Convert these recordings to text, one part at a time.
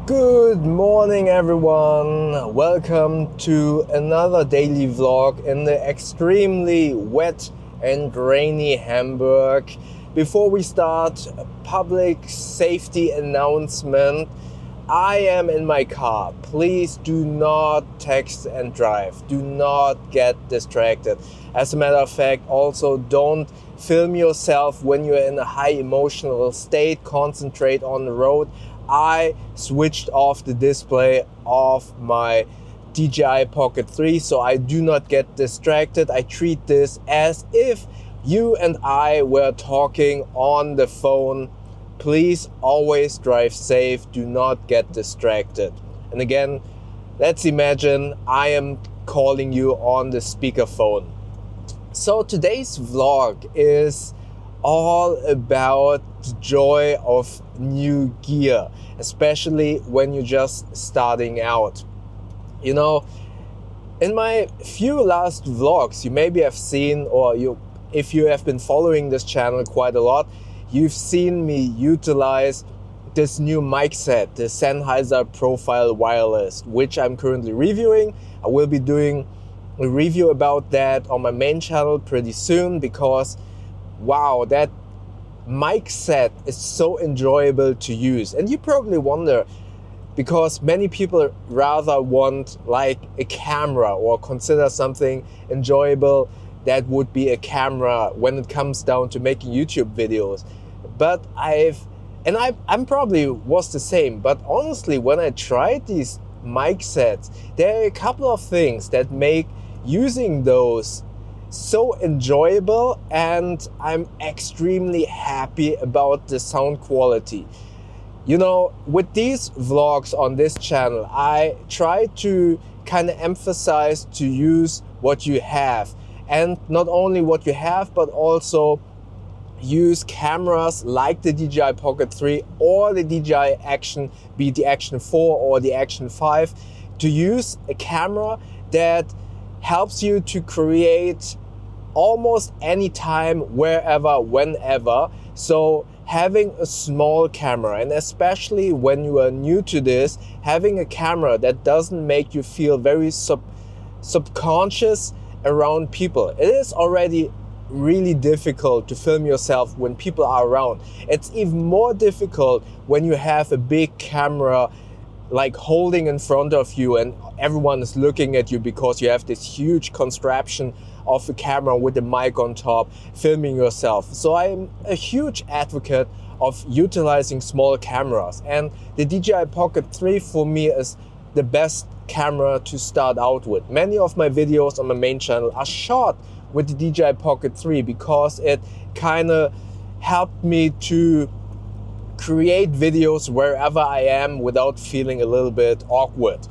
Good morning, everyone. Welcome to another daily vlog in the extremely wet and rainy Hamburg. Before we start, a public safety announcement. I am in my car. Please do not text and drive. Do not get distracted. As a matter of fact, also don't film yourself when you're in a high emotional state. Concentrate on the road. I switched off the display of my DJI Pocket 3 so I do not get distracted. I treat this as if you and I were talking on the phone. Please always drive safe. Do not get distracted. And again, let's imagine I am calling you on the speakerphone. So today's vlog is all about the joy of new gear, especially when you're just starting out. You know, in my few last vlogs, you maybe have seen, or if you have been following this channel quite a lot, you've seen me utilize this new mic set, the Sennheiser Profile Wireless, which I'm currently reviewing. I will be doing a review about that on my main channel pretty soon because wow, that mic set is so enjoyable to use. And you probably wonder, because many people rather want like a camera or consider something enjoyable that would be a camera when it comes down to making YouTube videos. But I'm probably was the same, but honestly, when I tried these mic sets, there are a couple of things that make using those so enjoyable, and I'm extremely happy about the sound quality. You know, with these vlogs on this channel, I try to kind of emphasize to use what you have, and not only what you have, but also use cameras like the DJI Pocket 3 or the DJI Action, be it the Action 4 or the Action 5, to use a camera that helps you to create almost anytime, wherever, whenever. So having a small camera, and especially when you are new to this, having a camera that doesn't make you feel very subconscious around people. It is already really difficult to film yourself when people are around. It's even more difficult when you have a big camera like holding in front of you and everyone is looking at you because you have this huge contraption of a camera with a mic on top filming yourself. So I'm a huge advocate of utilizing small cameras, and the DJI Pocket 3 for me is the best camera to start out with. Many of my videos on my main channel are shot with the DJI Pocket 3 because it kind of helped me to create videos wherever I am without feeling a little bit awkward.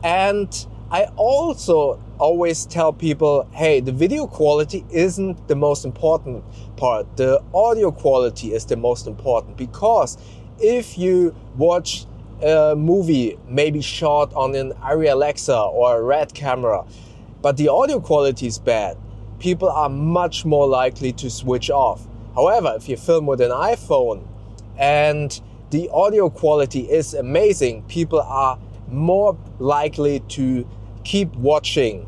And I also always tell people, hey, the video quality isn't the most important part. The audio quality is the most important, because if you watch a movie maybe shot on an Arri Alexa or a Red camera, but the audio quality is bad, people are much more likely to switch off. However, if you film with an iPhone and the audio quality is amazing, people are more likely to keep watching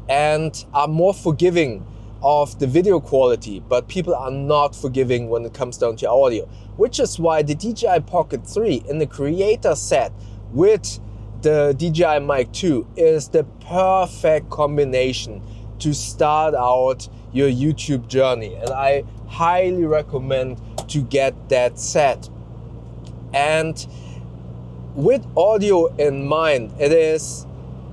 and are more forgiving of the video quality, but people are not forgiving when it comes down to audio, which is why the DJI Pocket 3 in the creator set with the DJI Mic 2 is the perfect combination to start out your YouTube journey, and I highly recommend to get that set. And with audio in mind, it is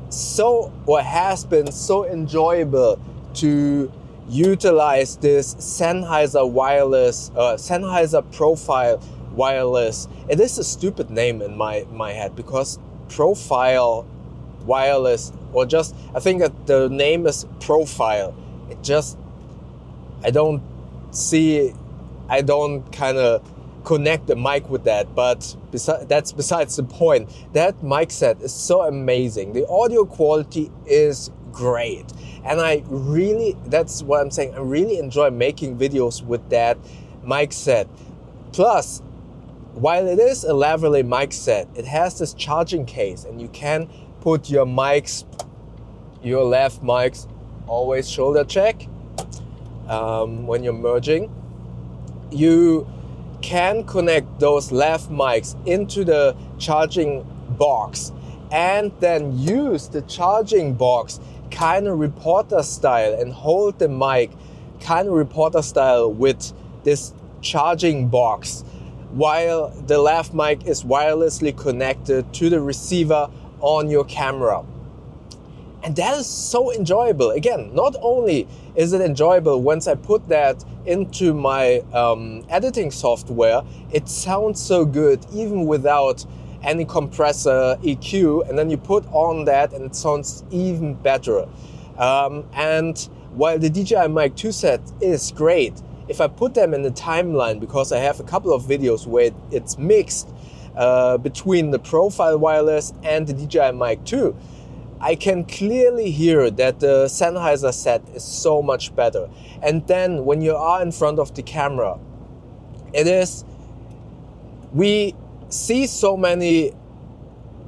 so, or has been so enjoyable to utilize this Sennheiser wireless, Sennheiser Profile Wireless. It is a stupid name in my head, because Profile Wireless, or just, I think that the name is Profile. It just, I don't kind of connect the mic with that, but that's besides the point. That mic set is so amazing. The audio quality is great, and that's what I'm saying, I really enjoy making videos with that mic set. Plus, while it is a lavalier mic set, it has this charging case, and you can put your mics, your lav mics, always shoulder check when you're merging. You can connect those lav mics into the charging box and then use the charging box kind of reporter style and hold the mic kind of reporter style with this charging box, while the lav mic is wirelessly connected to the receiver on your camera. And that is so enjoyable. Again, not only is it enjoyable once I put that into my editing software, it sounds so good even without any compressor, EQ, and then you put on that and it sounds even better. And while the DJI Mic 2 set is great, if I put them in the timeline, because I have a couple of videos where it's mixed between the Profile Wireless and the DJI Mic 2, I can clearly hear that the Sennheiser set is so much better. And then when you are in front of the camera, we see so many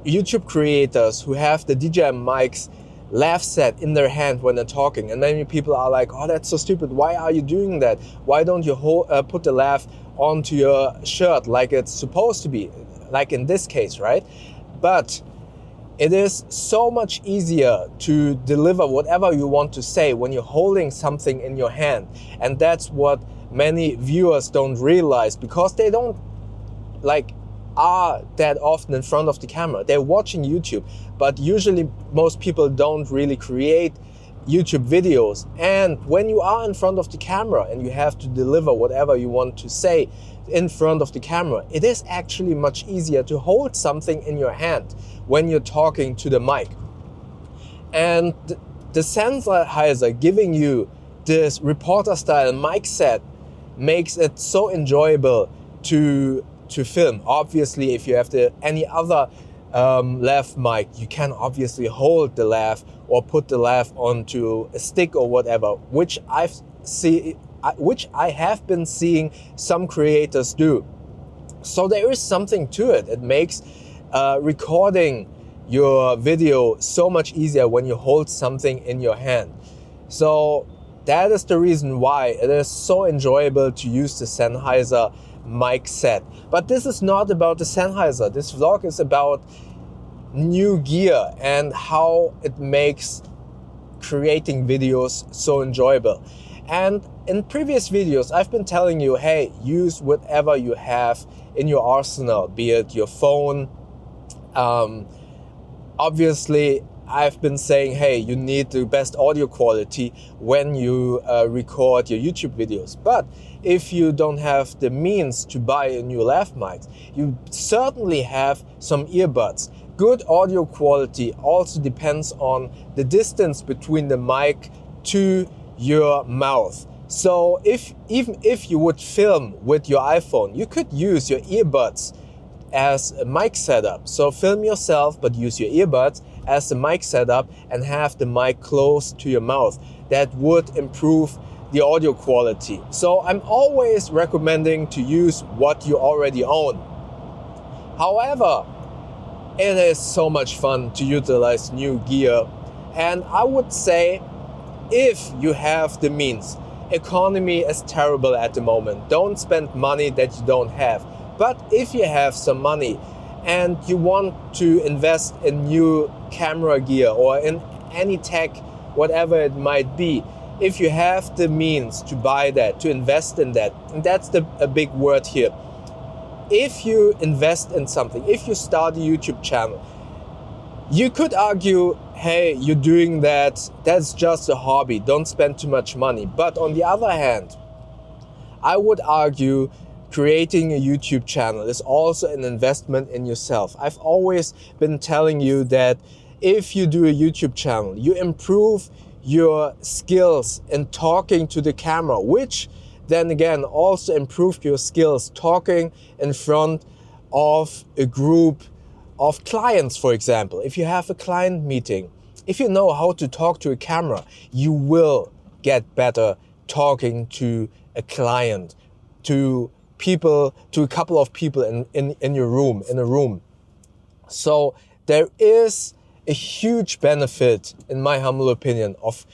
YouTube creators who have the DJI Mic's lav set in their hand when they're talking, and many people are like, oh, that's so stupid, why are you doing that? Why don't you put the lav onto your shirt like it's supposed to be, like in this case, right? But it is so much easier to deliver whatever you want to say when you're holding something in your hand. And that's what many viewers don't realize, because they don't are that often in front of the camera. They're watching YouTube, but usually most people don't really create YouTube videos. And when you are in front of the camera and you have to deliver whatever you want to say in front of the camera, it is actually much easier to hold something in your hand when you're talking to the mic. And the Sennheiser giving you this reporter style mic set makes it so enjoyable to film. Obviously, if you have any other lav mic, you can obviously hold the lav or put the lav onto a stick or whatever, which I have been seeing some creators do. So there is something to it. It makes recording your video so much easier when you hold something in your hand. So that is the reason why it is so enjoyable to use the Sennheiser mic set. But this is not about the Sennheiser. This vlog is about new gear and how it makes creating videos so enjoyable. And in previous videos, I've been telling you, hey, use whatever you have in your arsenal, be it your phone. Obviously, I've been saying, hey, you need the best audio quality when you record your YouTube videos. But if you don't have the means to buy a new lav mic, you certainly have some earbuds. Good audio quality also depends on the distance between the mic to your mouth. So even if you would film with your iPhone, you could use your earbuds as a mic setup. So film yourself, but use your earbuds as the mic setup and have the mic close to your mouth. That would improve the audio quality. So I'm always recommending to use what you already own. However, it is so much fun to utilize new gear. And I would say, if you have the means, economy is terrible at the moment. Don't spend money that you don't have. But if you have some money and you want to invest in new camera gear or in any tech, whatever it might be, if you have the means to buy that, to invest in that, and that's a big word here. If you invest in something, if you start a YouTube channel, you could argue, hey, you're doing that, that's just a hobby, don't spend too much money. But on the other hand, I would argue creating a YouTube channel is also an investment in yourself. I've always been telling you that if you do a YouTube channel, you improve your skills in talking to the camera, which then again also improve your skills talking in front of a group of clients, for example. If you have a client meeting, if you know how to talk to a camera, you will get better talking to a client, to a couple of people in your room, in a room. So there is a huge benefit, in my humble opinion, of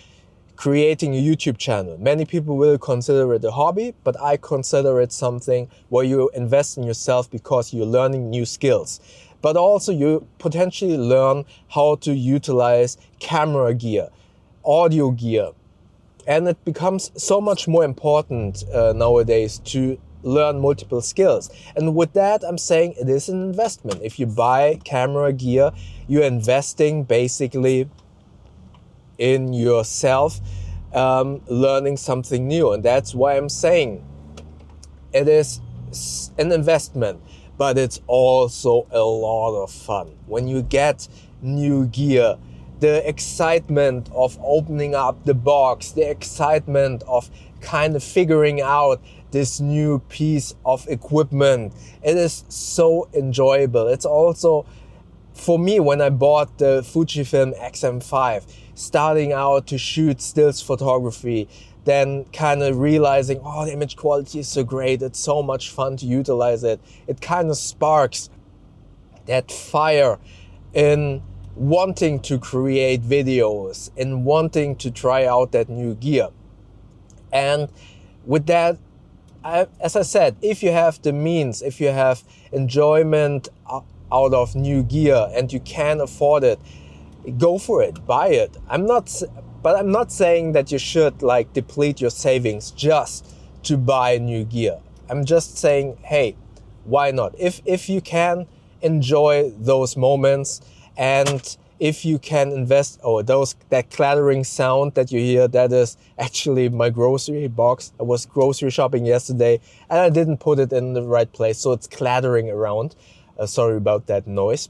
creating a YouTube channel. Many people will consider it a hobby, but I consider it something where you invest in yourself because you're learning new skills. But also you potentially learn how to utilize camera gear, audio gear. And it becomes so much more important nowadays to learn multiple skills. And with that, I'm saying it is an investment. If you buy camera gear, you're investing basically in yourself, learning something new. And that's why I'm saying it is an investment, but it's also a lot of fun. When you get new gear, the excitement of opening up the box, the excitement of kind of figuring out this new piece of equipment, it is so enjoyable. It's also, for me, when I bought the Fujifilm XM5, starting out to shoot stills photography, then kind of realizing, oh, the image quality is so great, it's so much fun to utilize it. It kind of sparks that fire in wanting to create videos, in wanting to try out that new gear. And with that, as I said, if you have the means, if you have enjoyment out of new gear and you can afford it, go for it, buy it. I'm not saying that you should like deplete your savings just to buy new gear. I'm just saying, hey, why not? If you can enjoy those moments, and if you can invest, that clattering sound that you hear, that is actually my grocery box. I was grocery shopping yesterday and I didn't put it in the right place, so it's clattering around. Sorry about that noise.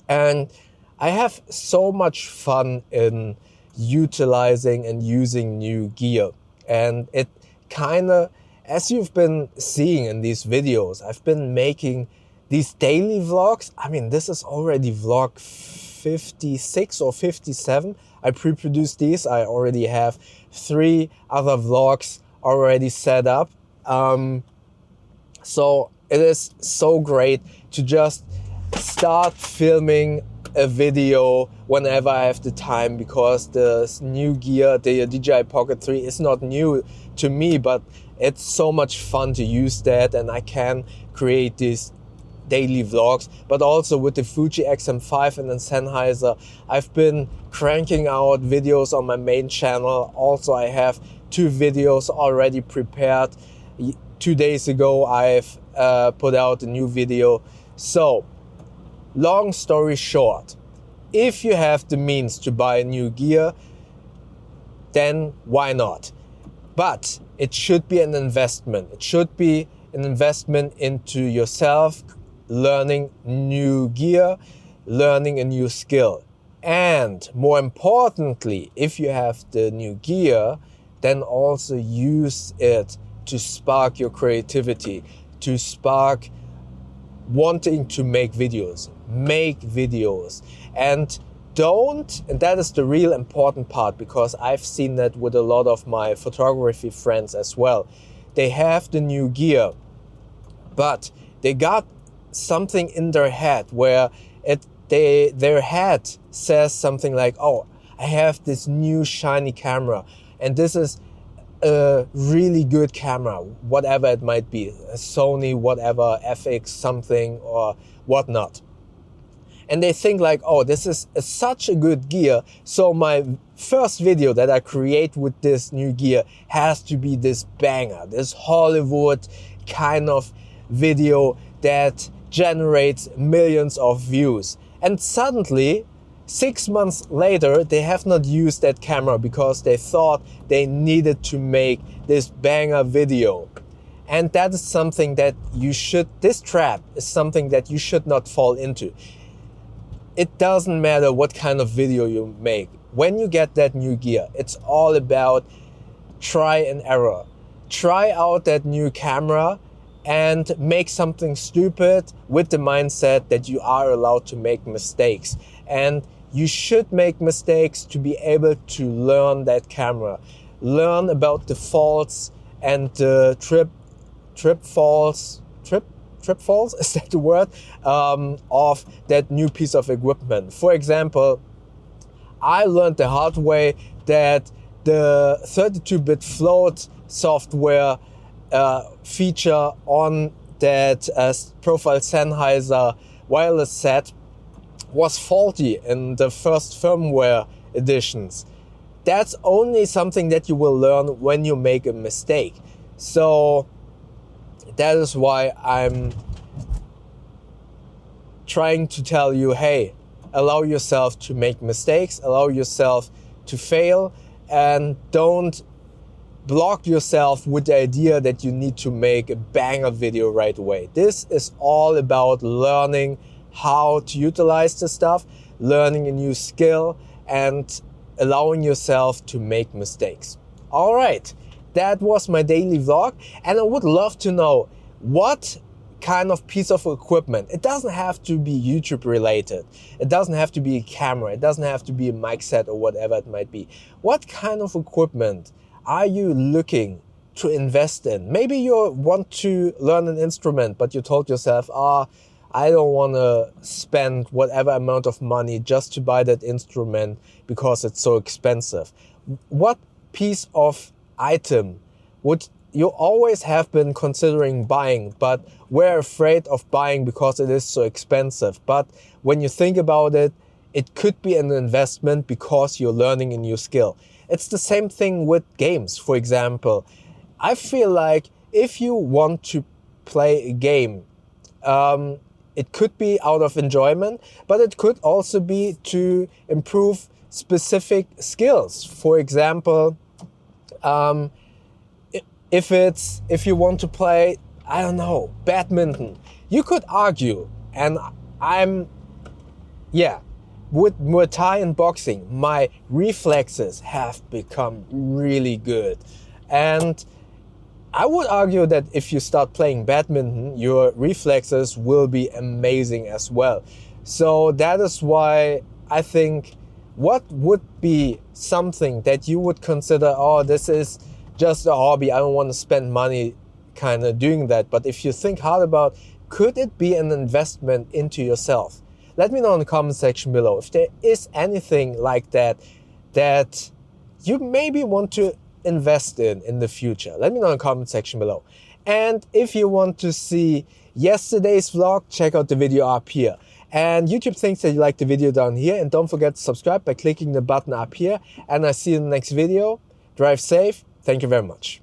And I have so much fun in utilizing and using new gear. And it kind of, as you've been seeing in these videos, I've been making these daily vlogs. I mean, this is already vlog 56 or 57. I pre-produced these. I already have 3 other vlogs already set up. So it is so great to just start filming a video whenever I have the time, because the new gear, the DJI Pocket 3, is not new to me, but it's so much fun to use that, and I can create these daily vlogs. But also with the Fuji XM5 and the Sennheiser, I've been cranking out videos on my main channel. Also, I have 2 videos already prepared. 2 days ago, I've put out a new video. So, long story short, if you have the means to buy new gear, then why not? But it should be an investment. It should be an investment into yourself, learning new gear, learning a new skill. And more importantly, if you have the new gear, then also use it to spark your creativity, to spark wanting to make videos. And that is the real important part, because I've seen that with a lot of my photography friends as well. They have the new gear, but they got something in their head where their head says something like, oh, I have this new shiny camera, and this is a really good camera, whatever it might be, a Sony, whatever, FX something or whatnot. And they think like, oh, this is such a good gear, so my first video that I create with this new gear has to be this banger, this Hollywood kind of video that generates millions of views. And suddenly, 6 months later, they have not used that camera because they thought they needed to make this banger video. And that is something that this trap is something that you should not fall into. It doesn't matter what kind of video you make. When you get that new gear, it's all about try and error. Try out that new camera and make something stupid with the mindset that you are allowed to make mistakes. And you should make mistakes to be able to learn that camera. Learn about the faults and the trip falls, is that the word, of that new piece of equipment. For example, I learned the hard way that the 32-bit float software feature on that Profile Sennheiser wireless set was faulty in the first firmware editions. That's only something that you will learn when you make a mistake. So that is why I'm trying to tell you, hey, allow yourself to make mistakes, allow yourself to fail, and don't block yourself with the idea that you need to make a banger video right away. This is all about learning how to utilize the stuff, learning a new skill, and allowing yourself to make mistakes. All right, that was my daily vlog, and I would love to know what kind of piece of equipment. It doesn't have to be YouTube related. It doesn't have to be a camera. It doesn't have to be a mic set or whatever it might be. What kind of equipment are you looking to invest in? Maybe you want to learn an instrument, but you told yourself, I don't want to spend whatever amount of money just to buy that instrument because it's so expensive. What piece of item would you always have been considering buying, but were afraid of buying because it is so expensive? But when you think about it, it could be an investment because you're learning a new skill. It's the same thing with games, for example. I feel like if you want to play a game, it could be out of enjoyment, but it could also be to improve specific skills. For example, if you want to play, I don't know, badminton, you could argue, and with Muay Thai and boxing, my reflexes have become really good. And I would argue that if you start playing badminton, your reflexes will be amazing as well. So that is why I think, what would be something that you would consider, oh, this is just a hobby, I don't want to spend money kind of doing that. But if you think hard about, could it be an investment into yourself? Let me know in the comment section below if there is anything like that that you maybe want to invest in the future. Let me know in the comment section below. And if you want to see yesterday's vlog, check out the video up here. And YouTube thinks that you like the video down here. And don't forget to subscribe by clicking the button up here. And I see you in the next video. Drive safe. Thank you very much.